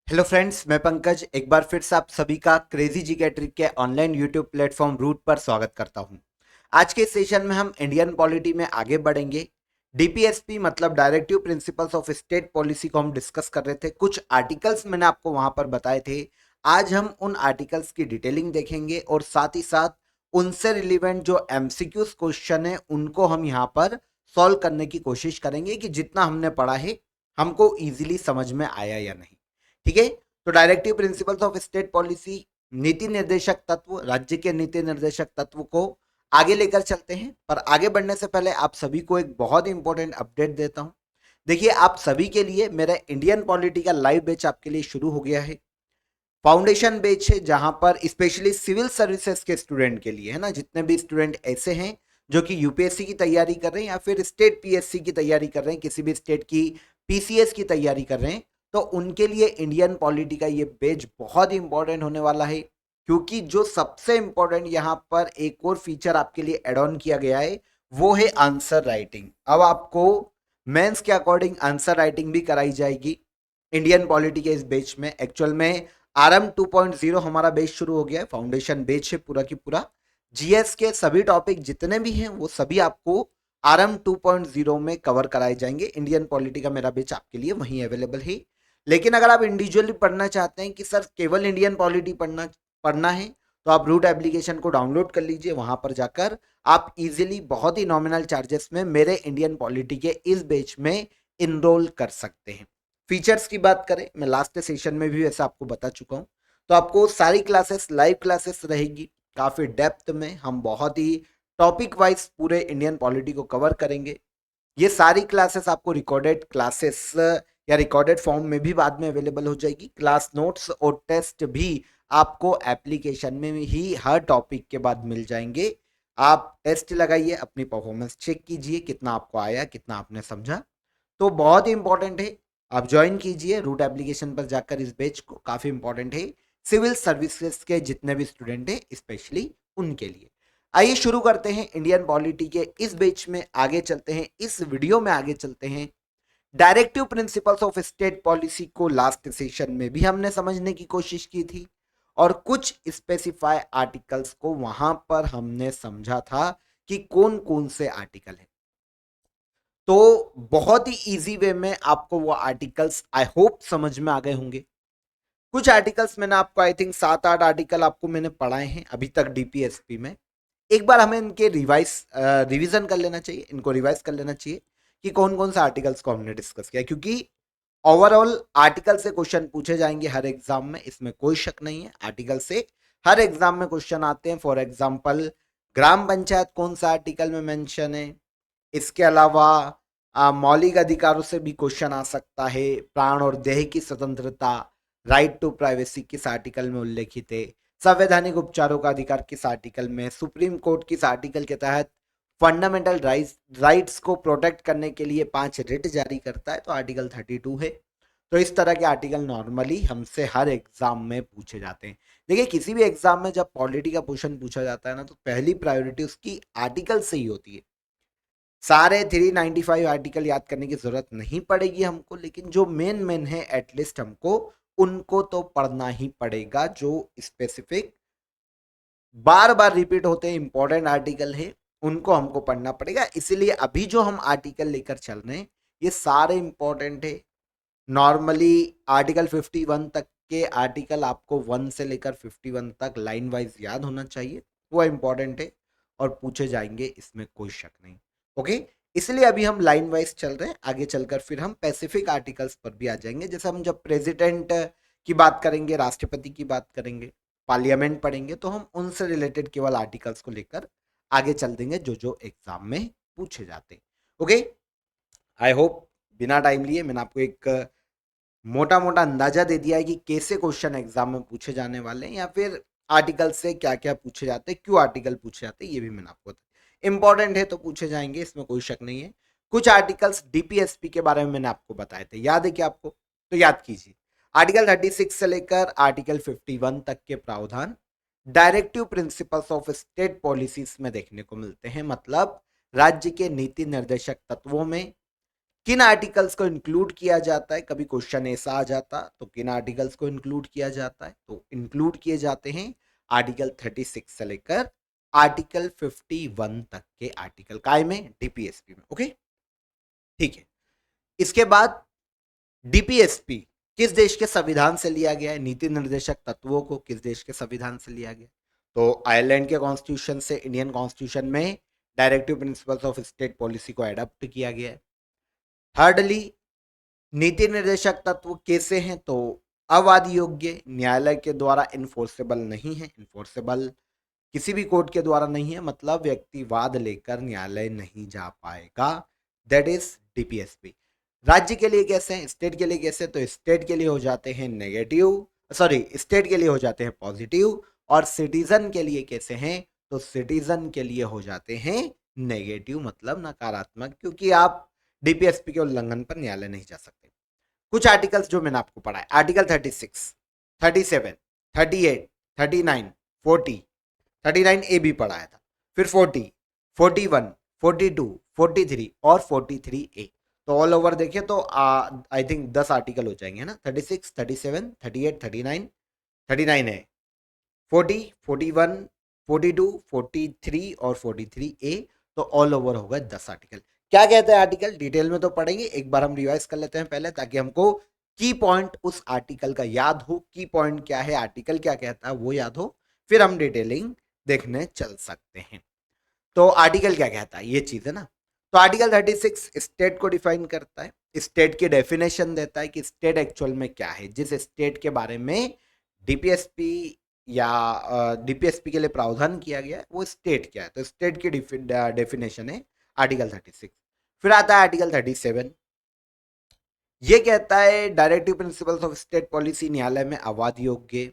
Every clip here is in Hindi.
हेलो फ्रेंड्स, मैं पंकज एक बार फिर से आप सभी का क्रेजी जी के ट्रिक के ऑनलाइन यूट्यूब प्लेटफॉर्म रूट पर स्वागत करता हूं। आज के सेशन में हम इंडियन पॉलिटी में आगे बढ़ेंगे। डीपीएसपी मतलब directive principles of state policy को हम डिस्कस कर रहे थे। कुछ आर्टिकल्स मैंने आपको वहां पर बताए थे। आज हम उन आर्टिकल्स की डिटेलिंग देखेंगे और साथ ही साथ उनसे रिलेवेंट जो एमसीक्यूज क्वेश्चन है उनको हम यहाँ पर सॉल्व करने की कोशिश करेंगे कि जितना हमने पढ़ा है हमको इजीली समझ में आया या नहीं। ठीक है, तो directive principles of state policy, नीति निर्देशक तत्व, राज्य के नीति निर्देशक तत्व को आगे लेकर चलते हैं। पर आगे बढ़ने से पहले आप सभी को एक बहुत ही इंपॉर्टेंट अपडेट देता हूं। देखिए, आप सभी के लिए मेरा इंडियन पॉलिटी का लाइव बैच आपके लिए शुरू हो गया है। फाउंडेशन बैच है जहां पर स्पेशली सिविल सर्विसेज के स्टूडेंट के लिए है ना, जितने भी स्टूडेंट ऐसे हैं जो कि यूपीएससी की तैयारी कर रहे हैं या फिर स्टेट पीएससी की तैयारी कर रहे हैं, किसी भी स्टेट की पीसीएस की तैयारी कर रहे हैं, तो उनके लिए इंडियन पॉलिटी का ये बैच बहुत ही इंपॉर्टेंट होने वाला है। क्योंकि जो सबसे इंपॉर्टेंट यहाँ पर एक और फीचर आपके लिए एड ऑन किया गया है वो है आंसर राइटिंग। अब आपको मेंस के अकॉर्डिंग आंसर राइटिंग भी कराई जाएगी इंडियन पॉलिटी के इस बैच में। एक्चुअल में आरएम 2.0 हमारा बैच शुरू हो गया है। फाउंडेशन बैच है पूरा की पूरा। जीएस के सभी टॉपिक जितने भी हैं वो सभी आपको आरएम 2.0 में कवर कराए जाएंगे। इंडियन पॉलिटी का मेरा बैच आपके लिए वहीं अवेलेबल है। लेकिन अगर आप इंडिविजुअली पढ़ना चाहते हैं कि सर केवल इंडियन पॉलिटी पढ़ना पढ़ना है, तो आप रूट एप्लीकेशन को डाउनलोड कर लीजिए। वहां पर जाकर आप इजीली बहुत ही नॉमिनल चार्जेस में मेरे इंडियन पॉलिटी के इस बैच में इनरोल कर सकते हैं। फीचर्स की बात करें, मैं लास्ट सेशन में भी वैसे आपको बता चुका हूं। तो आपको सारी क्लासेस लाइव क्लासेस रहेगी। काफी डेप्थ में हम बहुत ही टॉपिक वाइज पूरे इंडियन पॉलिटी को कवर करेंगे। ये सारी क्लासेस आपको रिकॉर्डेड क्लासेस या रिकॉर्डेड फॉर्म में भी बाद में अवेलेबल हो जाएगी। क्लास नोट्स और टेस्ट भी आपको एप्लीकेशन में ही हर टॉपिक के बाद मिल जाएंगे। आप टेस्ट लगाइए, अपनी परफॉर्मेंस चेक कीजिए, कितना आपको आया, कितना आपने समझा। तो बहुत ही इंपॉर्टेंट है, आप ज्वाइन कीजिए रूट एप्लीकेशन पर जाकर इस बैच को। काफी इंपॉर्टेंट है सिविल सर्विसेज के जितने भी स्टूडेंट हैं स्पेशली उनके लिए। आइए शुरू करते हैं इंडियन पॉलिटी के इस बैच में। आगे चलते हैं, इस वीडियो में आगे चलते हैं। Directive principles of state policy को लास्ट सेशन में भी हमने समझने की कोशिश की थी और कुछ स्पेसिफाई आर्टिकल्स को वहां पर हमने समझा था कि कौन कौन से आर्टिकल है। तो बहुत ही इजी वे में आपको वो आर्टिकल्स आई होप समझ में आ गए होंगे। कुछ आर्टिकल्स मैंने आपको आई थिंक 7-8 आर्टिकल आपको मैंने पढ़ाए हैं अभी तक डीपीएसपी में। एक बार हमें इनके रिवीजन कर लेना चाहिए, इनको रिवाइज कर लेना चाहिए कि कौन कौन से आर्टिकल्स को हमने डिस्कस किया। क्योंकि ओवरऑल आर्टिकल से क्वेश्चन पूछे जाएंगे हर एग्जाम में, इसमें कोई शक नहीं है। आर्टिकल से हर एग्जाम में क्वेश्चन आते हैं। फॉर एग्जाम्पल, ग्राम पंचायत कौन सा आर्टिकल में मेंशन है। इसके अलावा मौलिक अधिकारों से भी क्वेश्चन आ सकता है। प्राण और देह की स्वतंत्रता, राइट टू प्राइवेसी किस आर्टिकल में उल्लेखित है। संवैधानिक उपचारों का अधिकार किस आर्टिकल में। सुप्रीम कोर्ट किस आर्टिकल के तहत फंडामेंटल राइट्स को प्रोटेक्ट करने के लिए 5 रिट जारी करता है, तो आर्टिकल 32 है। तो इस तरह के आर्टिकल नॉर्मली हमसे हर एग्जाम में पूछे जाते हैं। देखिए, किसी भी एग्जाम में जब पॉलिटी का क्वेश्चन पूछा जाता है ना, तो पहली प्रायोरिटी उसकी आर्टिकल से ही होती है। सारे 395 आर्टिकल याद करने की जरूरत नहीं पड़ेगी हमको, लेकिन जो मेन मेन है एटलीस्ट हमको उनको तो पढ़ना ही पड़ेगा। जो स्पेसिफिक बार बार रिपीट होते हैं इंपॉर्टेंट आर्टिकल है उनको हमको पढ़ना पड़ेगा। इसीलिए अभी जो हम आर्टिकल लेकर चल रहे हैं ये सारे इंपॉर्टेंट है। नॉर्मली आर्टिकल 51 तक के आर्टिकल आपको 1 से लेकर 51 तक लाइन वाइज याद होना चाहिए, वो इंपॉर्टेंट है और पूछे जाएंगे, इसमें कोई शक नहीं। ओके, इसलिए अभी हम लाइन वाइज चल रहे हैं। आगे चलकर फिर हम पैसिफिक आर्टिकल्स पर भी आ जाएंगे। जैसे हम जब प्रेसिडेंट की बात करेंगे, राष्ट्रपति की बात करेंगे, पार्लियामेंट पढ़ेंगे, तो हम उनसे रिलेटेड केवल आर्टिकल्स को लेकर आगे चल देंगे जो जो एग्जाम में पूछे जाते हैं। ओके, आई होप बिना टाइम लिए मैंने आपको एक मोटा मोटा अंदाजा दे दिया है कि कैसे क्वेश्चन एग्जाम में पूछे जाने वाले हैं, या फिर आर्टिकल से क्या क्या पूछे जाते हैं, क्यों आर्टिकल पूछे जाते हैं, ये भी मैंने आपको बताया। इंपॉर्टेंट है तो पूछे जाएंगे, इसमें कोई शक नहीं है। कुछ आर्टिकल्स डीपीएसपी के बारे में मैंने आपको बताए थे, याद है क्या आपको? तो याद कीजिए। आर्टिकल 36 से लेकर आर्टिकल 51 तक के प्रावधान directive principles of state policies में देखने को मिलते हैं। मतलब राज्य के नीति निर्देशक तत्वों में किन आर्टिकल्स को इंक्लूड किया जाता है, कभी क्वेश्चन ऐसा आ जाता तो किन आर्टिकल्स को इंक्लूड किया जाता है, तो इंक्लूड किए जाते हैं आर्टिकल 36 से लेकर आर्टिकल 51 तक के आर्टिकल काय में, डीपीएसपी में। ओके, ठीक है। इसके बाद डीपीएसपी किस देश के संविधान से लिया गया है, नीति निर्देशक तत्वों को किस देश के संविधान से लिया गया, तो आयरलैंड के कॉन्स्टिट्यूशन से इंडियन कॉन्स्टिट्यूशन में directive principles of state policy को एडॉप्ट किया गया है। थर्डली, नीति निर्देशक तत्व कैसे हैं, तो अवाद योग्य, न्यायालय के द्वारा इन्फोर्सेबल नहीं है, इन्फोर्सेबल किसी भी कोर्ट के द्वारा नहीं है, मतलब व्यक्ति वाद लेकर न्यायालय नहीं जा पाएगा, दैट इज डीपीएसपी। राज्य के लिए कैसे हैं, स्टेट के लिए कैसे, तो स्टेट के लिए हो जाते हैं नेगेटिव, सॉरी स्टेट के लिए हो जाते हैं पॉजिटिव, और सिटीजन के लिए कैसे हैं, तो सिटीजन के लिए हो जाते हैं नेगेटिव, मतलब नकारात्मक, क्योंकि आप डीपीएसपी के उल्लंघन पर न्यायालय नहीं जा सकते। कुछ आर्टिकल्स जो मैंने आपको पढ़ा है, आर्टिकल 36, 37, 38, 39, 40, 39 ए भी पढ़ाया था, फिर 40, 41, 42, 43 और 43 ए। तो ऑल ओवर देखिए तो आई थिंक 10 आर्टिकल हो जाएंगे ना, 36, 37, 38, 39, 39 है, 40, 41, 42, 43 और 43 ए, तो ऑल ओवर होगा 10 आर्टिकल। क्या कहते हैं आर्टिकल, डिटेल में तो पढ़ेंगे, एक बार हम रिवाइज कर लेते हैं पहले, ताकि हमको की पॉइंट उस आर्टिकल का याद हो, की पॉइंट क्या है, आर्टिकल क्या कहता है वो याद हो, फिर हम डिटेलिंग देखने चल सकते हैं। तो आर्टिकल क्या कहता है, ये चीज है ना। तो आर्टिकल 36 स्टेट को डिफाइन करता है, स्टेट की डेफिनेशन देता है कि स्टेट एक्चुअल में क्या है, जिस स्टेट के बारे में डीपीएसपी या डीपीएसपी के लिए प्रावधान किया गया है वो स्टेट क्या है, तो स्टेट की डेफिनेशन है आर्टिकल 36। फिर आता है आर्टिकल 37, ये कहता है directive principles of state policy, न्यायालय में अवाद योग्य,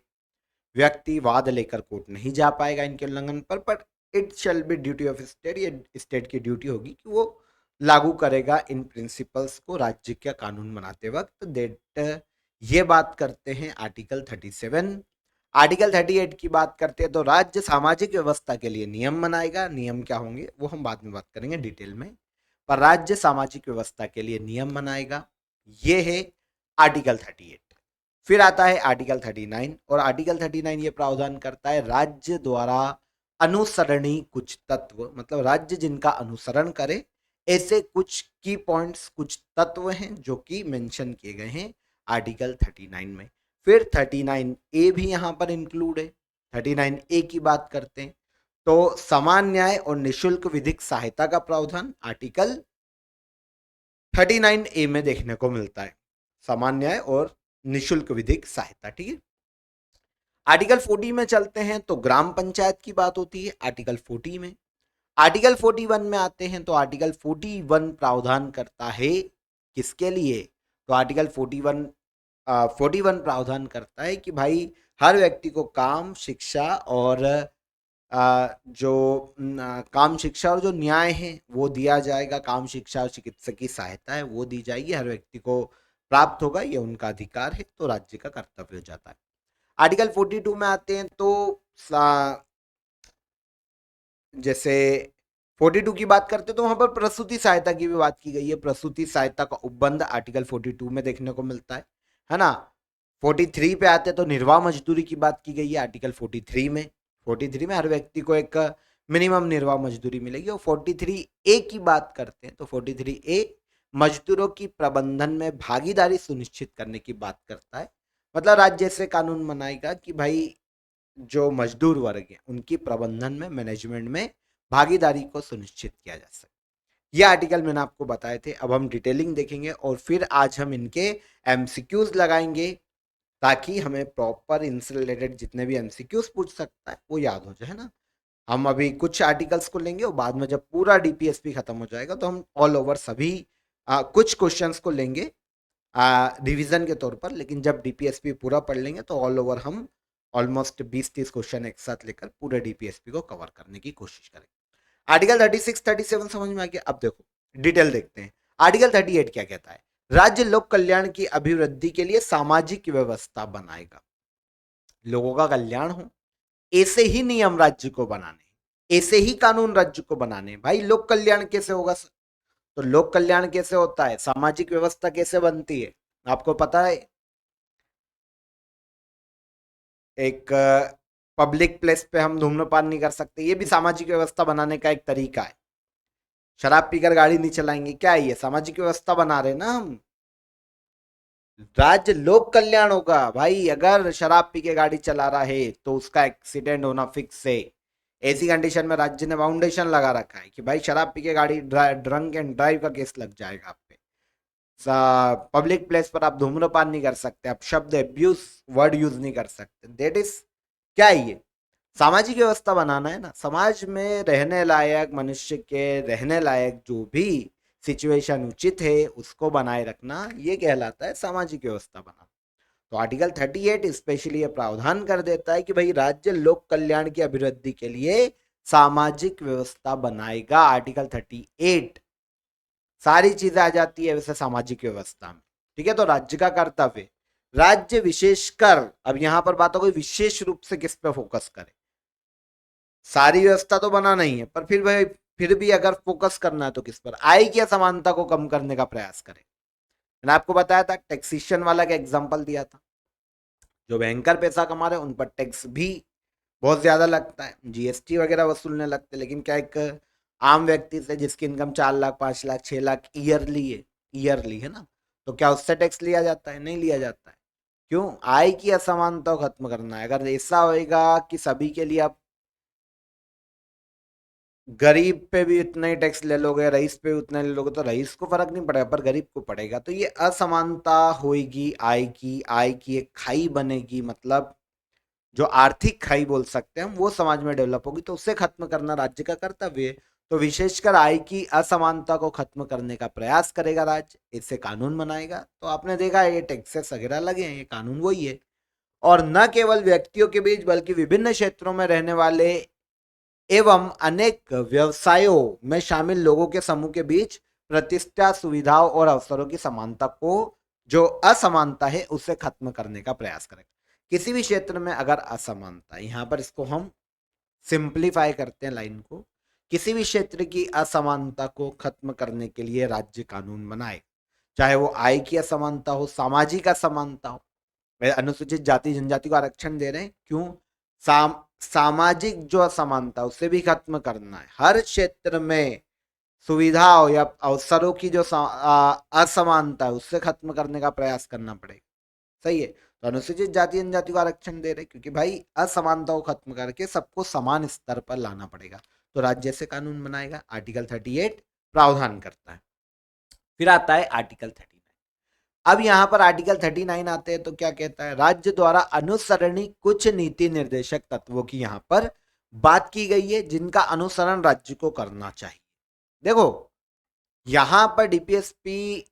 व्यक्ति वाद लेकर कोर्ट नहीं जा पाएगा इनके उल्लंघन पर it shall be duty of state, ये स्टेट की ड्यूटी होगी कि वो लागू करेगा इन प्रिंसिपल्स को राज्य का कानून बनाते वक्त, दैट ये बात करते हैं आर्टिकल 37। आर्टिकल 38 की बात करते हैं तो राज्य सामाजिक व्यवस्था के लिए नियम बनाएगा, नियम क्या होंगे वो हम बाद में बात करेंगे डिटेल में, पर राज्य सामाजिक व्यवस्था के लिए नियम बनाएगा, ये है आर्टिकल 38। फिर आता है आर्टिकल 39, और आर्टिकल 39 ये प्रावधान करता है राज्य द्वारा अनुसरणीय कुछ तत्व, मतलब राज्य जिनका अनुसरण करे, ऐसे कुछ की पॉइंट्स, कुछ तत्व हैं जो कि मेंशन किए गए हैं आर्टिकल 39 में। फिर 39 ए भी यहां पर इंक्लूड है। 39 ए की बात करते हैं तो समान न्याय और निशुल्क विधिक सहायता का प्रावधान आर्टिकल 39 ए में देखने को मिलता है, समान न्याय और निशुल्क विधिक सहायता, ठीक है। आर्टिकल 40 में चलते हैं तो ग्राम पंचायत की बात होती है आर्टिकल 40 में। आर्टिकल 41 में आते हैं तो आर्टिकल 41 प्रावधान करता है किसके लिए, तो आर्टिकल 41 प्रावधान करता है कि भाई हर व्यक्ति को काम शिक्षा और काम शिक्षा और जो न्याय है वो दिया जाएगा, काम शिक्षा और चिकित्सक की सहायता है वो दी जाएगी, हर व्यक्ति को प्राप्त होगा, ये उनका अधिकार है, तो राज्य का कर्तव्य हो जाता है। आर्टिकल 42 में आते हैं तो जैसे 42 की बात करते हैं तो वहां पर प्रसूति सहायता की भी बात की गई है, प्रसूति सहायता का उपबंध आर्टिकल 42 में देखने को मिलता है ना। 43 पे आते हैं तो निर्वाह मजदूरी की बात की गई है आर्टिकल 43 में। 43 में हर व्यक्ति को एक मिनिमम निर्वाह मजदूरी मिलेगी। और 43 ए की बात करते हैं तो 43 ए मजदूरों की प्रबंधन में भागीदारी सुनिश्चित करने की बात करता है, मतलब राज्य से कानून बनाएगा कि भाई जो मजदूर वर्ग है उनकी प्रबंधन में, मैनेजमेंट में भागीदारी को सुनिश्चित किया जा सके। ये आर्टिकल मैंने आपको बताए थे, अब हम डिटेलिंग देखेंगे और फिर आज हम इनके एमसीक्यूज लगाएंगे ताकि हमें प्रॉपर इनसे रिलेटेड जितने भी एमसीक्यूज पूछ सकता है वो याद हो जाए ना। हम अभी कुछ आर्टिकल्स को लेंगे और बाद में जब पूरा डीपीएसपी खत्म हो जाएगा तो हम ऑल ओवर सभी कुछ क्वेश्चंस को लेंगे रिवीजन के तौर पर, लेकिन जब डीपीएसपी पूरा पढ़ लेंगे तो ऑल ओवर हम ऑलमोस्ट 20-30 क्वेश्चन एक साथ लेकर पूरे डीपीएसपी को कवर करने की कोशिश करेंगे। आर्टिकल 36, 37 समझ में आ गया। अब देखो डिटेल देखते हैं। आर्टिकल 38 क्या कहता है, राज्य लोक कल्याण की अभिवृद्धि के लिए सामाजिक व्यवस्था बनाएगा, लोगों का कल्याण हो ऐसे ही नियम राज्य को बनाने, ऐसे ही कानून राज्य को बनाने। भाई लोक कल्याण कैसे होगा, तो लोक कल्याण कैसे होता है, सामाजिक व्यवस्था कैसे बनती है, आपको पता है? एक पब्लिक प्लेस पे हम धूम्रपान नहीं कर सकते, ये भी सामाजिक व्यवस्था बनाने का एक तरीका है। शराब पीकर गाड़ी नहीं चलाएंगे, क्या है ये, सामाजिक व्यवस्था बना रहे हैं ना हम। राज्य लोक कल्याण होगा भाई, अगर शराब पी के गाड़ी चला रहा है तो उसका एक्सीडेंट होना फिक्स है। ऐसी कंडीशन में राज्य ने फाउंडेशन लगा रखा है कि भाई शराब पी के गाड़ी, ड्रंक एंड ड्राइव का केस लग जाएगा आप पे। पब्लिक प्लेस पर आप धूम्रपान नहीं कर सकते, आप शब्द एब्यूज वर्ड यूज नहीं कर सकते, दैट इज क्या है ये, सामाजिक व्यवस्था बनाना है ना। समाज में रहने लायक, मनुष्य के रहने लायक जो भी सिचुएशन उचित है उसको बनाए रखना, ये कहलाता है सामाजिक व्यवस्था बनाना। तो आर्टिकल 38 स्पेशली ये प्रावधान कर देता है कि भाई राज्य लोक कल्याण की अभिवृद्धि के लिए सामाजिक व्यवस्था बनाएगा। आर्टिकल 38 सारी चीजें आ जाती है वैसे सामाजिक व्यवस्था में। ठीक है, तो राज्य का कर्तव्य, राज्य विशेषकर, अब यहां पर बात हो गई विशेष रूप से किस पे फोकस करे, सारी व्यवस्था तो बना नहीं है पर फिर भाई, फिर भी अगर फोकस करना है तो किस पर, आय की असमानता को कम करने का प्रयास करें। मैंने आपको बताया था, टैक्सेशन वाला का एग्जांपल दिया था, जो बैंकर पैसा कमा रहे हैं उन पर टैक्स भी बहुत ज्यादा लगता है, जीएसटी वगैरह वसूलने लगते हैं, लेकिन क्या एक आम व्यक्ति से जिसकी इनकम 4 लाख 5 लाख 6 लाख ईयरली है, ईयरली है ना, तो क्या उससे टैक्स लिया जाता है? नहीं लिया जाता है। क्यों? आय की असमानता को खत्म करना है। अगर ऐसा होएगा कि सभी के लिए आप गरीब पे भी उतना ही टैक्स ले लोगे, रईस पे उतना ले लोगे, तो रईस को फर्क नहीं पड़ेगा पर गरीब को पड़ेगा, तो ये असमानता होगी, आय की एक खाई बनेगी, मतलब जो आर्थिक खाई बोल सकते हैं हम, वो समाज में डेवलप होगी, तो उसे खत्म करना राज्य का कर्तव्य है। तो विशेषकर आय की असमानता को खत्म करने का प्रयास करेगा राज्य, इससे कानून बनाएगा। तो आपने देखा है ये टैक्सेस वगैरह लगे हैं, ये कानून वही है। और न केवल व्यक्तियों के बीच बल्कि विभिन्न क्षेत्रों में रहने वाले एवं अनेक व्यवसायों में शामिल लोगों के समूह के बीच प्रतिष्ठा, सुविधाओं और अवसरों की समानता को, जो असमानता है उसे खत्म करने का प्रयास करें। किसी भी क्षेत्र में अगर असमानता, यहां पर इसको हम सिंप्लीफाई करते हैं लाइन को, किसी भी क्षेत्र की असमानता को खत्म करने के लिए राज्य कानून बनाए, चाहे वो आय की असमानता हो, सामाजिक असमानता हो। अनुसूचित जाति जनजाति को आरक्षण दे रहे हैं क्यों? सामाजिक जो असमानता उसे भी खत्म करना है। हर क्षेत्र में सुविधाओं या अवसरों की जो असमानता है उससे खत्म करने का प्रयास करना पड़ेगा। सही है, तो अनुसूचित जाति जनजाति को आरक्षण दे रहे क्योंकि भाई असमानता को खत्म करके सबको समान स्तर पर लाना पड़ेगा, तो राज्य से कानून बनाएगा। आर्टिकल 38 प्रावधान करता है। फिर आता है आर्टिकल 39। अब यहां पर आर्टिकल 39 आते हैं तो क्या कहता है, राज्य द्वारा अनुसरणी कुछ नीति निर्देशक तत्वों की यहां पर बात की गई है जिनका अनुसरण राज्य को करना चाहिए। देखो, यहां पर डीपीएसपी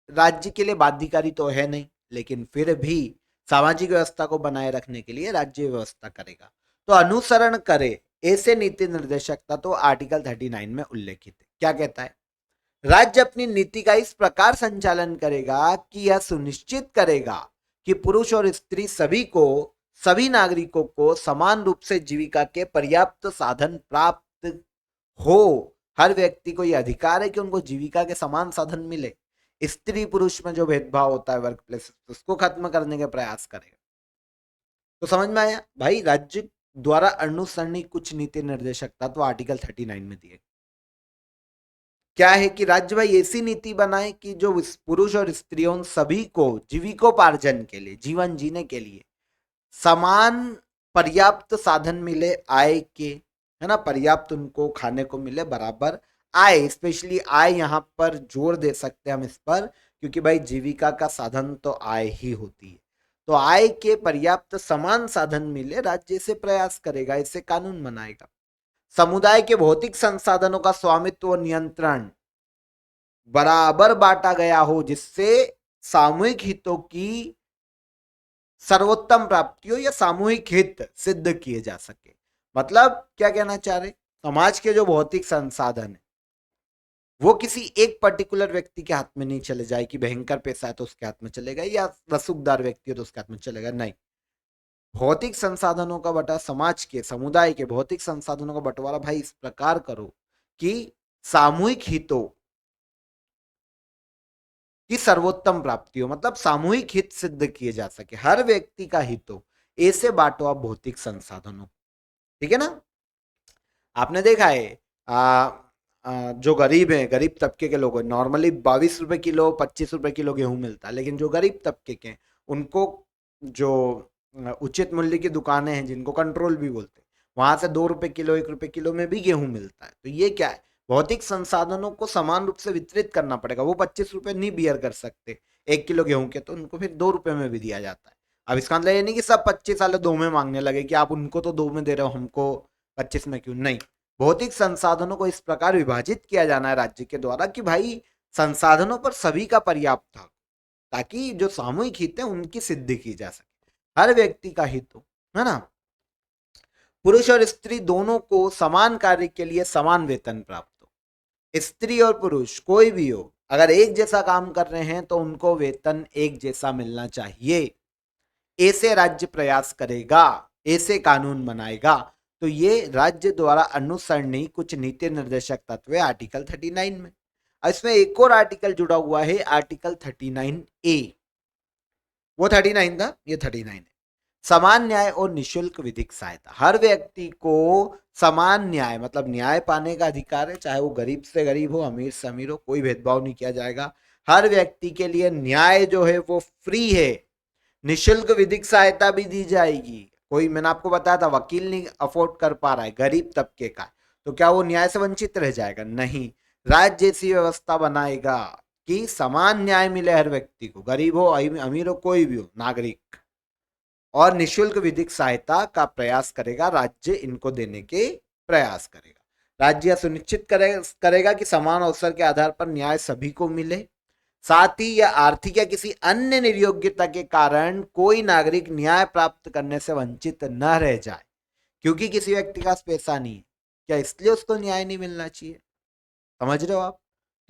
राज्य के लिए बाध्यकारी तो है नहीं, लेकिन फिर भी सामाजिक व्यवस्था को बनाए रखने के लिए राज्य व्यवस्था करेगा, तो अनुसरण करे ऐसे नीति निर्देशक तत्व आर्टिकल 39 में उल्लेखित है। क्या कहता है, राज्य अपनी नीति का इस प्रकार संचालन करेगा कि यह सुनिश्चित करेगा कि पुरुष और स्त्री सभी नागरिकों को समान रूप से जीविका के पर्याप्त साधन प्राप्त हो। हर व्यक्ति को यह अधिकार है कि उनको जीविका के समान साधन मिले। स्त्री पुरुष में जो भेदभाव होता है वर्क प्लेस, उसको खत्म करने के प्रयास करेगा। तो समझ में आया भाई, राज्य द्वारा अनुसरणी कुछ नीति निर्देशक तत्व आर्टिकल 39 में दिए। क्या है कि राज्य भाई ऐसी नीति बनाए कि जो पुरुष और स्त्रियों सभी को जीविकोपार्जन के लिए, जीवन जीने के लिए समान पर्याप्त साधन मिले आय के, है ना, पर्याप्त उनको खाने को मिले, बराबर आय, स्पेशली आय यहां पर जोर दे सकते हैं हम इस पर, क्योंकि भाई जीविका का साधन तो आय ही होती है। तो आय के पर्याप्त समान साधन मिले, राज्य से प्रयास करेगा, इससे कानून बनाएगा। समुदाय के भौतिक संसाधनों का स्वामित्व और नियंत्रण बराबर बांटा गया हो, जिससे सामूहिक हितों की सर्वोत्तम प्राप्ति हो या सामूहिक हित सिद्ध किए जा सके। मतलब क्या कहना चाह रहे, समाज के जो भौतिक संसाधन है वो किसी एक पर्टिकुलर व्यक्ति के हाथ में नहीं चले जाए कि भयंकर पैसा है तो उसके हाथ में चलेगा, या रसूखदार व्यक्ति है तो उसके हाथ में चलेगा, नहीं। भौतिक संसाधनों का बटा, समाज के, समुदाय के भौतिक संसाधनों का बंटवारा भाई इस प्रकार करो कि सामूहिक हितों की सर्वोत्तम प्राप्ति हो, मतलब सामूहिक हित सिद्ध किए जा सके, हर व्यक्ति का हित हो, ऐसे बांटो आप भौतिक संसाधनों। ठीक है ना। आपने देखा है जो गरीब है, गरीब तबके के लोग, नॉर्मली 22 रुपए किलो 25 रुपए किलो गेहूं मिलता है, लेकिन जो गरीब तबके के हैं, उनको जो उचित मूल्य की दुकानें हैं, जिनको कंट्रोल भी बोलते हैं, वहां से 2 रुपए किलो 1 रुपए किलो में भी गेहूं मिलता है। तो ये क्या है, भौतिक संसाधनों को समान रूप से वितरित करना पड़ेगा। वो 25 रुपए नहीं बियर कर सकते 1 किलो गेहूं के, तो उनको फिर 2 रुपए में भी दिया जाता है। अब इसका मतलब ये नहीं कि सब 25 वाले 2 में मांगने लगे कि आप उनको तो 2 में दे रहे हो, हमको 25 में क्यों। नहीं, भौतिक संसाधनों को इस प्रकार विभाजित किया जाना है राज्य के द्वारा कि भाई संसाधनों पर सभी का पर्याप्त था, ताकि जो सामूहिक हित है उनकी सिद्धि की जा सके, हर व्यक्ति का हित हो, है ना। पुरुष और स्त्री दोनों को समान कार्य के लिए समान वेतन प्राप्त हो। स्त्री और पुरुष कोई भी हो, अगर एक जैसा काम कर रहे हैं तो उनको वेतन एक जैसा मिलना चाहिए। ऐसे राज्य प्रयास करेगा, ऐसे कानून बनाएगा। तो ये राज्य द्वारा अनुसरणीय कुछ नीति निर्देशक तत्व है आर्टिकल 39 में। इसमें एक और आर्टिकल जुड़ा हुआ है, आर्टिकल 39A। वो 39 था, ये 39 है। समान न्याय और निशुल्क विधिक सहायता, हर व्यक्ति को समान न्याय मतलब न्याय पाने का अधिकार है, चाहे वो गरीब से गरीब हो, अमीर से अमीर हो, कोई भेदभाव नहीं किया जाएगा। हर व्यक्ति के लिए न्याय जो है वो फ्री है। निशुल्क विधिक सहायता भी दी जाएगी। कोई, मैंने आपको बताया था, वकील नहीं अफोर्ड कर पा रहा है, गरीब तबके का, तो क्या वो न्याय से वंचित रह जाएगा? नहीं, राज्य ऐसी व्यवस्था बनाएगा कि समान न्याय मिले हर व्यक्ति को, गरीब हो अमीर हो कोई भी हो नागरिक, और निशुल्क विधिक सहायता का प्रयास करेगा राज्य, इनको देने के प्रयास करेगा। राज्य सुनिश्चित करेगा कि समान अवसर के आधार पर न्याय सभी को मिले। साथ ही या आर्थिक या किसी अन्य निर्योग्यता के कारण कोई नागरिक न्याय प्राप्त करने से वंचित न रह जाए, क्योंकि किसी व्यक्ति का पैसा नहीं है, क्या इसलिए उसको न्याय नहीं मिलना चाहिए? समझ रहे हो आप?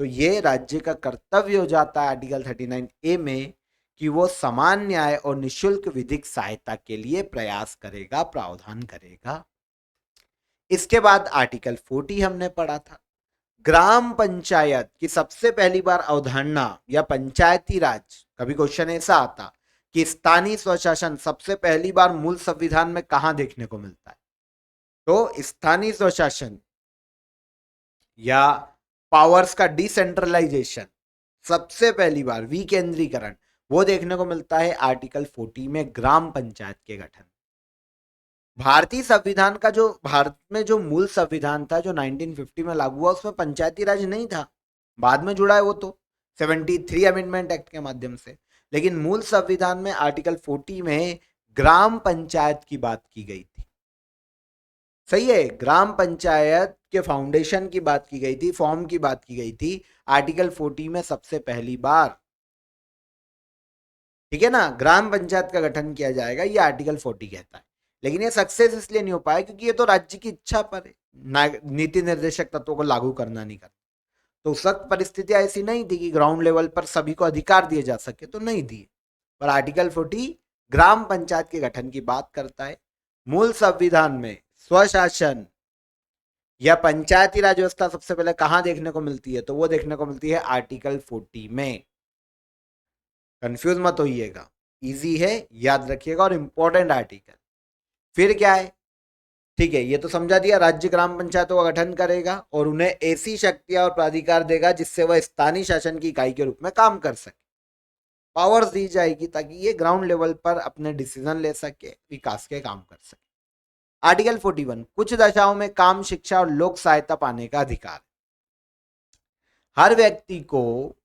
तो ये राज्य का कर्तव्य हो जाता है आर्टिकल 39A में कि वो समान न्याय और निशुल्क विधिक सहायता के लिए प्रयास करेगा, प्रावधान करेगा। इसके बाद आर्टिकल 40 हमने पढ़ा था, ग्राम पंचायत की सबसे पहली बार अवधारणा या पंचायती राज। कभी क्वेश्चन ऐसा आता कि स्थानीय स्वशासन सबसे पहली बार मूल संविधान में कहां देखने को मिलता है, तो स्थानीय स्वशासन या पावर्स का डिसेंट्रलाइजेशन, सबसे पहली बार विकेंद्रीकरण, वो देखने को मिलता है आर्टिकल 40 में, ग्राम पंचायत के गठन। भारतीय संविधान का जो भारत में जो मूल संविधान था जो 1950 में लागू हुआ, उसमें पंचायती राज नहीं था, बाद में जुड़ा है वो तो 73 अमेंडमेंट एक्ट के माध्यम से। लेकिन मूल संविधान में आर्टिकल 40 में ग्राम पंचायत की बात की गई थी। सही है, ग्राम पंचायत के फाउंडेशन की बात की गई थी, फॉर्म की बात की गई थी आर्टिकल 40 में सबसे पहली बार। ठीक है ना, ग्राम पंचायत का गठन किया जाएगा, ये आर्टिकल 40 कहता है। लेकिन ये सक्सेस इसलिए नहीं हो पाया क्योंकि ये तो राज्य की इच्छा पर है, नीति निर्देशक तत्वों को लागू करना नहीं करना। तो उस वक्त परिस्थितियां ऐसी नहीं थी कि ग्राउंड लेवल पर सभी को अधिकार दिए जा सके, तो नहीं दिए। पर आर्टिकल 40 ग्राम पंचायत के गठन की बात करता है। मूल संविधान में स्वशासन या पंचायती राज व्यवस्था सबसे पहले कहां देखने को मिलती है, तो वो देखने को मिलती है आर्टिकल 40 में। कंफ्यूज मत होइएगा, इजी है, याद रखिएगा, और इंपॉर्टेंट आर्टिकल। फिर क्या है, ठीक है, ये तो समझा दिया, राज्य ग्राम पंचायतों का गठन करेगा और उन्हें ऐसी शक्तियां और प्राधिकार देगा जिससे वह स्थानीय शासन की इकाई के रूप में काम कर सके। पावर्स दी जाएगी ताकि ये ग्राउंड लेवल पर अपने डिसीजन ले सके, विकास के काम कर सके। आर्टिकल 41, कुछ दशाओं में काम, शिक्षा और लोक सहायता पाने का अधिकार। हर व्यक्ति को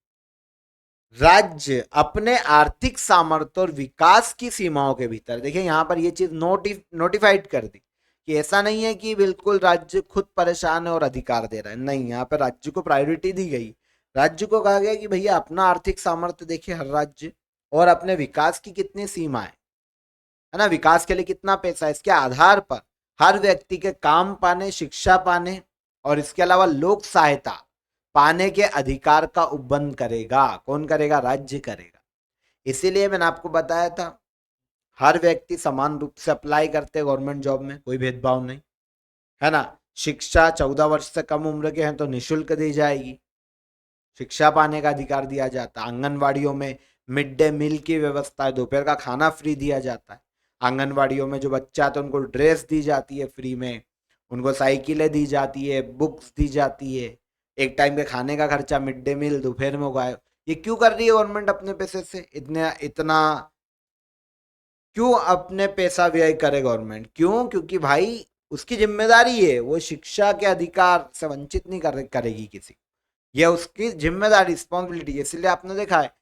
राज्य अपने आर्थिक सामर्थ्य और विकास की सीमाओं के भीतर, देखिए यहां पर ये चीज नोटिफाइड कर दी कि ऐसा नहीं है कि बिल्कुल राज्य खुद परेशान है और अधिकार दे रहा है, नहीं, यहाँ पर राज्य को प्रायोरिटी दी गई। राज्य को कहा गया कि भैया अपना आर्थिक सामर्थ्य देखिए हर राज्य, और अपने विकास की कितनी सीमा है ना, विकास के लिए कितना पैसा है, इसके आधार पर हर व्यक्ति के काम पाने, शिक्षा पाने और इसके अलावा लोक सहायता पाने के अधिकार का उपबंध करेगा। कौन करेगा? राज्य करेगा। इसीलिए मैंने आपको बताया था हर व्यक्ति समान रूप से अप्लाई करते हैं गवर्नमेंट जॉब में, कोई भेदभाव नहीं, है ना। शिक्षा 14 वर्ष से कम उम्र के हैं तो निःशुल्क दी जाएगी, शिक्षा पाने का अधिकार दिया जाता है। आंगनवाड़ियों में मिड डे मील की व्यवस्था है, दोपहर का खाना फ्री दिया जाता है। आंगनवाड़ियों में जो बच्चा आता है उनको ड्रेस दी जाती है फ्री में, उनको साइकिलें दी जाती है, बुक्स दी जाती है, एक टाइम के खाने का खर्चा मिड डे मील दोपहर में उगाए। ये क्यों कर रही है गवर्नमेंट अपने पैसे से? इतने इतना क्यों अपने पैसा व्यय करे गवर्नमेंट? क्यों? क्योंकि भाई उसकी जिम्मेदारी है, वो शिक्षा के अधिकार से वंचित नहीं करेगी किसी। ये उसकी जिम्मेदारी, रिस्पॉन्सिबिलिटी है। इसलिए आपने देखा है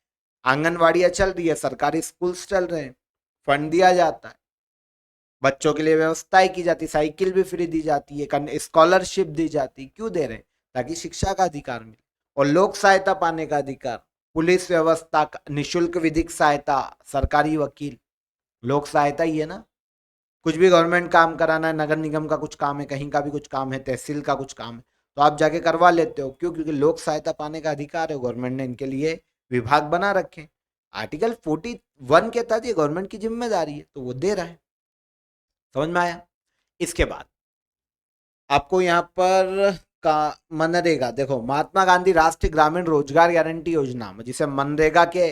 आंगनवाड़ियां चल रही है, सरकारी स्कूल्स चल रहे हैं, फंड दिया जाता है, बच्चों के लिए व्यवस्थाएं की जाती, साइकिल भी फ्री दी जाती है, स्कॉलरशिप दी जाती। क्यों दे रहे हैं? ताकि शिक्षा का अधिकार मिले। और लोक सहायता पाने का अधिकार, पुलिस व्यवस्था, निशुल्क विधिक सहायता, सरकारी वकील, लोक सहायता ही है ना। कुछ भी गवर्नमेंट काम कराना है, नगर निगम का कुछ काम है, कहीं का भी कुछ काम है, तहसील का कुछ काम है, तो आप जाके करवा लेते हो। क्यों? क्योंकि लोक सहायता पाने का अधिकार है, गवर्नमेंट ने इनके लिए विभाग बना रखे। आर्टिकल 41 के तहत ये गवर्नमेंट की जिम्मेदारी है, तो वो दे रहा है। समझ में आया? इसके बाद आपको यहाँ पर का मनरेगा, देखो महात्मा गांधी राष्ट्रीय ग्रामीण रोजगार गारंटी योजना, जिसे मनरेगा के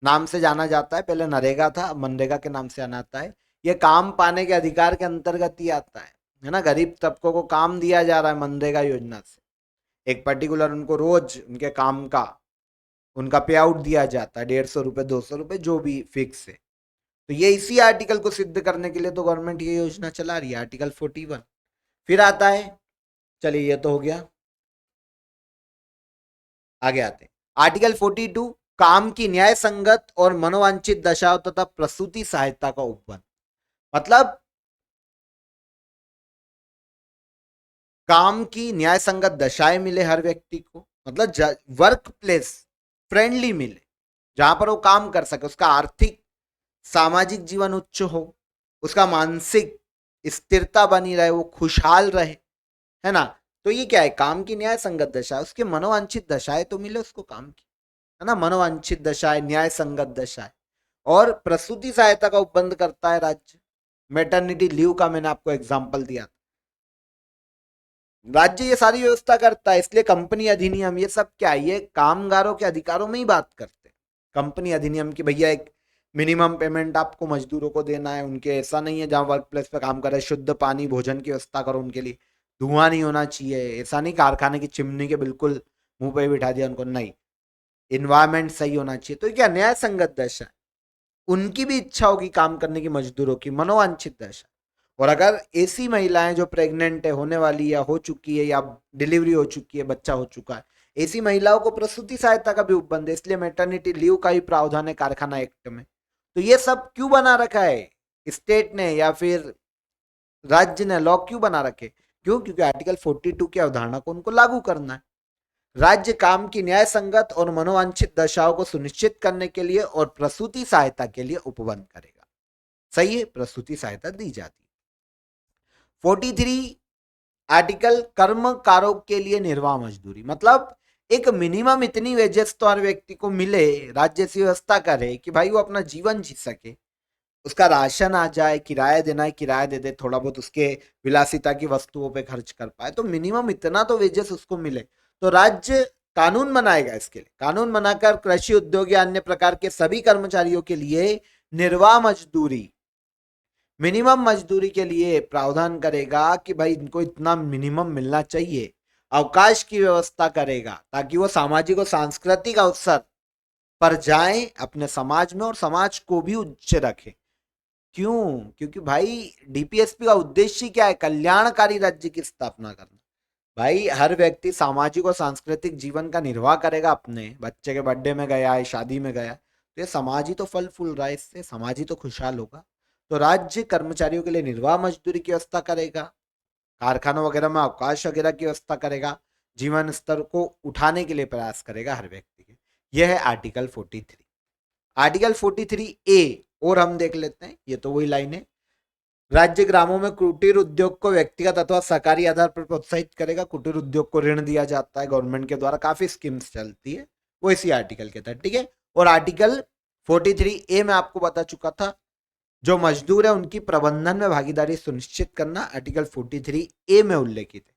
नाम से जाना जाता है, पहले नरेगा था, अब मनरेगा के नाम से जाना जाता है। ये काम पाने के अधिकार के अंतर्गत ही आता है ना। गरीब तबकों को काम दिया जा रहा है मनरेगा योजना से, एक पर्टिकुलर उनको रोज उनके काम का उनका पे आउट दिया जाता है, 150 रुपये 200 रुपये जो भी फिक्स है। तो ये इसी आर्टिकल को सिद्ध करने के लिए तो गवर्नमेंट ये योजना चला रही है, आर्टिकल 41। फिर आता है, चलिए ये तो हो गया, आगे आते हैं आर्टिकल 42, काम की न्याय संगत और मनोवांछित दशाओं तथा प्रसूति सहायता का उपवन। मतलब काम की न्याय संगत दशाएं मिले हर व्यक्ति को, मतलब वर्क प्लेस फ्रेंडली मिले, जहां पर वो काम कर सके, उसका आर्थिक सामाजिक जीवन उच्च हो, उसका मानसिक स्थिरता बनी रहे, वो खुशहाल रहे, है ना। तो ये क्या है? काम की न्याय संगत दशा, उसके मनोवांछित दशाएं तो मिले उसको काम की, है ना। मनोवांछित दशाएं, न्याय संगत दशाएं। और प्रसूति सहायता का उपबंध करता है राज्य। मैटरनिटी लीव का मैंने आपको एग्जांपल दिया, राज्य ये सारी व्यवस्था करता है। इसलिए कंपनी अधिनियम, ये सब क्या है? ये कामगारों के अधिकारों में ही बात करते हैं। कंपनी अधिनियम की भैया एक मिनिमम पेमेंट आपको मजदूरों को देना है, उनके ऐसा नहीं है जहां वर्क प्लेस पे काम कर रहे हैं शुद्ध पानी भोजन की व्यवस्था करो उनके लिए, धुआं नहीं होना चाहिए, ऐसा नहीं कारखाने की चिमनी के बिल्कुल मुंह पे बिठा दिया उनको, नहीं, इन्वायरमेंट सही होना चाहिए। तो क्या न्याय संगत दशा, उनकी भी इच्छा होगी काम करने की, मजदूरों की मनोवांछित दशा। और अगर ऐसी महिलाएं जो प्रेग्नेंट है, होने वाली या हो चुकी है, या डिलीवरी हो चुकी है, बच्चा हो चुका है, ऐसी महिलाओं को प्रसूति सहायता का भी उपबंध है। इसलिए मैटरनिटी लीव का ही प्रावधान है कारखाना एक्ट में। तो ये सब क्यों बना रखा है स्टेट ने या फिर राज्य ने? लॉ क्यों बना रखे? क्यों? क्योंकि आर्टिकल 42 की अवधारणा को उनको लागू करना है। राज्य काम की न्याय संगत और मनोवांछित दशाओं को सुनिश्चित करने के लिए और प्रसूति सहायता के लिए उपबंध करेगा। सही है, प्रसूति सहायता दी जाती है। 43 आर्टिकल कर्मकारों के लिए निर्वाह मजदूरी, मतलब एक मिनिमम इतनी वेजेस तो हर व्यक्ति को मिले, राज्य ऐसी व्यवस्था करे कि भाई वो अपना जीवन जी सके, उसका राशन आ जाए, किराया देना है किराया दे दे, थोड़ा बहुत उसके विलासिता की वस्तुओं पे खर्च कर पाए, तो मिनिमम इतना तो वेजेस उसको मिले। तो राज्य कानून बनाएगा इसके लिए, कानून बनाकर कृषि उद्योग या अन्य प्रकार के सभी कर्मचारियों के लिए निर्वाह मजदूरी, मिनिमम मजदूरी के लिए प्रावधान करेगा कि भाई इनको इतना मिनिमम मिलना चाहिए। अवकाश की व्यवस्था करेगा ताकि वो सामाजिक और सांस्कृतिक अवसर पर जाएं अपने समाज में और समाज को भी उच्च रखे। क्यों? क्योंकि भाई डीपीएसपी का उद्देश्य क्या है? कल्याणकारी राज्य की स्थापना करना। भाई हर व्यक्ति सामाजिक और सांस्कृतिक जीवन का निर्वाह करेगा, अपने बच्चे के बर्थडे में गया है, शादी में गया, तो ये समाज ही तो फल फूल रहा है, इससे समाज ही तो खुशहाल होगा। तो राज्य कर्मचारियों के लिए निर्वाह मजदूरी की व्यवस्था करेगा, कारखानों वगैरह में अवकाश वगैरह की व्यवस्था करेगा, जीवन स्तर को उठाने के लिए प्रयास करेगा हर व्यक्ति के। यह है आर्टिकल 43। आर्टिकल 43A और हम देख लेते हैं, ये तो वही लाइन है। राज्य ग्रामों में कुटीर उद्योग को व्यक्तिगत अथवा सरकारी आधार पर प्रोत्साहित करेगा। कुटीर उद्योग को ऋण दिया जाता है गवर्नमेंट के द्वारा, काफी स्कीम्स चलती है, वो इसी आर्टिकल के तहत, ठीक है। और आर्टिकल 43A में आपको बता चुका था, जो मजदूर है उनकी प्रबंधन में भागीदारी सुनिश्चित करना, आर्टिकल 43A में उल्लेखित है।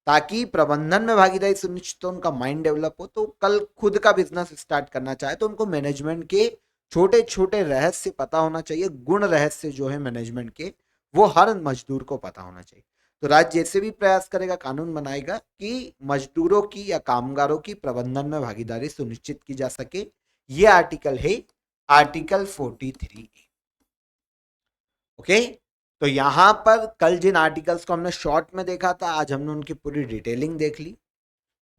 ताकि प्रबंधन में भागीदारी सुनिश्चित हो, उनका माइंड डेवलप हो, तो कल खुद का बिजनेस स्टार्ट करना चाहे तो उनको मैनेजमेंट के छोटे छोटे रहस्य पता होना चाहिए। गुण रहस्य जो है मैनेजमेंट के, वो हर मजदूर को पता होना चाहिए। तो राज्य जैसे भी प्रयास करेगा, कानून बनाएगा कि मजदूरों की या कामगारों की प्रबंधन में भागीदारी सुनिश्चित की जा सके। ये आर्टिकल है आर्टिकल 43A। ओके, तो यहां पर कल जिन आर्टिकल्स को हमने शॉर्ट में देखा था, आज हमने उनकी पूरी डिटेलिंग देख ली,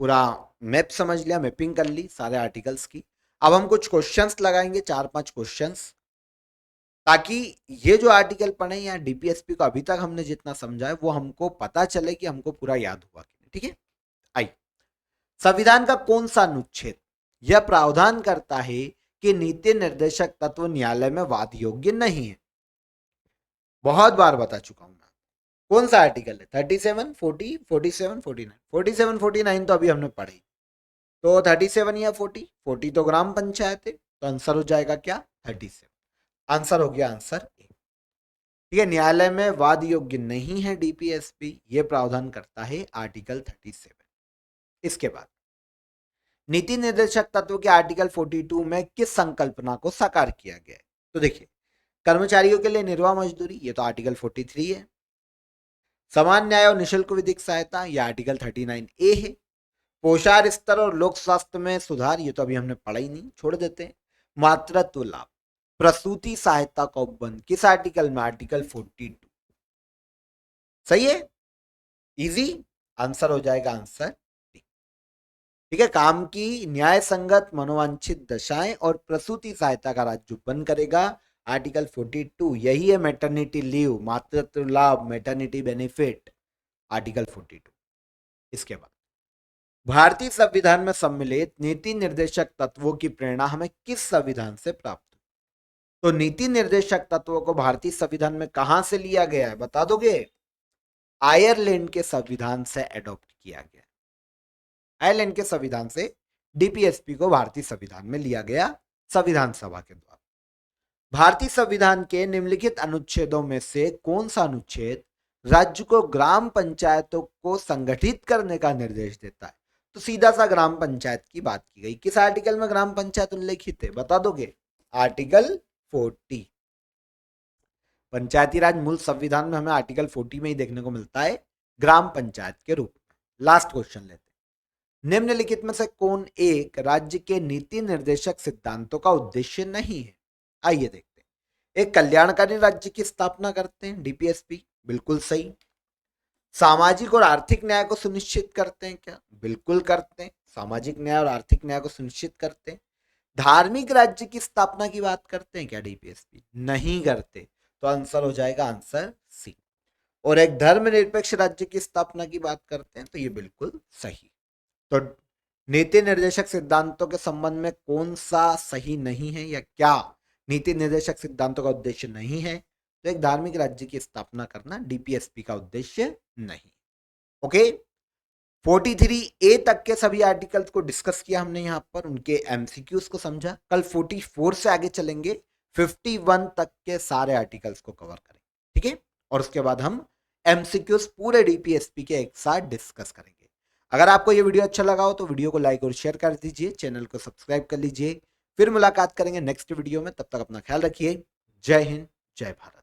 पूरा मैप समझ लिया, मैपिंग कर ली सारे आर्टिकल्स की। अब हम कुछ क्वेश्चंस लगाएंगे, 4-5 क्वेश्चंस, ताकि ये जो आर्टिकल पढ़े या डीपीएसपी को अभी तक हमने जितना समझा है वो हमको पता चले कि हमको पूरा याद हुआ कि नहीं। ठीक है, आई संविधान का कौन सा अनुच्छेद यह प्रावधान करता है कि नीति निर्देशक तत्व न्यायालय में वाद योग्य नहीं है? बहुत बार बता चुका हूं मैं। कौन सा आर्टिकल है? 37, 40, 47, 49। 47, 49 तो अभी हमने पढ़ी, तो 37 या 40 तो ग्राम पंचायत है, तो आंसर हो जाएगा क्या? 37। आंसर हो गया आंसर ए। ठीक है, न्यायालय में वाद योग्य नहीं है डीपीएसपी, ये प्रावधान करता है आर्टिकल 37। इसके बाद नीति निर्देशक तत्व के आर्टिकल 42 में किस संकल्पना को साकार किया गया है? तो देखिए, कर्मचारियों के लिए निर्वाह मजदूरी, ये तो आर्टिकल 43 है। समान न्याय और निशुल्क विधिक सहायता, यह आर्टिकल 39A है। पोषण स्तर और लोक स्वास्थ्य में सुधार, ये तो अभी हमने पढ़ा ही नहीं, छोड़ देते हैं। मातृत्व लाभ, प्रसूति सहायता का उपबंध, किस आर्टिकल में? आर्टिकल 42। सही है, इजी आंसर हो जाएगा आंसर। ठीक है, काम की न्याय संगत मनोवांछित दशाएं और प्रसूति सहायता का राज्य बंद करेगा आर्टिकल 42। यही है मैटरनिटी लीव, मातृत्व लाभ, मैटरनिटी बेनिफिट, आर्टिकल 42। इसके बाद भारतीय संविधान में सम्मिलित नीति निर्देशक तत्वों की प्रेरणा हमें किस संविधान से प्राप्त हुई? तो नीति निर्देशक तत्वों को भारतीय संविधान में कहां से लिया गया है, बता दोगे? आयरलैंड के संविधान से एडॉप्ट किया गया। आयरलैंड के संविधान से डीपीएसपी को भारतीय संविधान में लिया गया, संविधान सभा के द्वारा। भारतीय संविधान के निम्नलिखित अनुच्छेदों में से कौन सा अनुच्छेद राज्य को ग्राम पंचायतों को संगठित करने का निर्देश देता है? तो सीधा सा ग्राम पंचायत की बात की गई। किस आर्टिकल में ग्राम पंचायत उल्लेखित है, बता दोगे? आर्टिकल 40। पंचायती राज मूल संविधान में हमें आर्टिकल 40 में ही देखने को मिलता है, ग्राम पंचायत के रूप में। लास्ट क्वेश्चन लेते हैं, निम्नलिखित में से कौन एक राज्य के नीति निर्देशक सिद्धांतों का उद्देश्य नहीं है? आइए देखते हैं। एक कल्याणकारी राज्य की स्थापना करते हैं डीपीएसपी, बिल्कुल सही। सामाजिक और आर्थिक न्याय को सुनिश्चित करते हैं क्या? बिल्कुल करते हैं, सामाजिक न्याय और आर्थिक न्याय को सुनिश्चित करते हैं। धार्मिक राज्य की स्थापना की बात करते हैं क्या डीपीएसपी? नहीं करते, तो आंसर हो जाएगा आंसर सी। और एक धर्मनिरपेक्ष राज्य की स्थापना की बात करते हैं, तो ये बिल्कुल सही। तो नीति निर्देशक सिद्धांतों के संबंध में कौन सा सही नहीं है, या क्या नीति निर्देशक सिद्धांतों का उद्देश्य नहीं है? तो एक धार्मिक राज्य की स्थापना करना डीपीएसपी का उद्देश्य नहीं। ओके, 43A तक के सभी आर्टिकल्स को डिस्कस किया हमने यहाँ पर, उनके एमसीक्यूज को समझा। कल 44 से आगे चलेंगे, 51 तक के सारे आर्टिकल्स को कवर करेंगे। ठीक है, और उसके बाद हम एमसीक्यूज पूरे डीपीएसपी के एक साथ डिस्कस करेंगे। अगर आपको ये वीडियो अच्छा लगा हो तो वीडियो को लाइक और शेयर कर दीजिए, चैनल को सब्सक्राइब कर लीजिए। फिर मुलाकात करेंगे नेक्स्ट वीडियो में, तब तक अपना ख्याल रखिए। जय हिंद, जय भारत।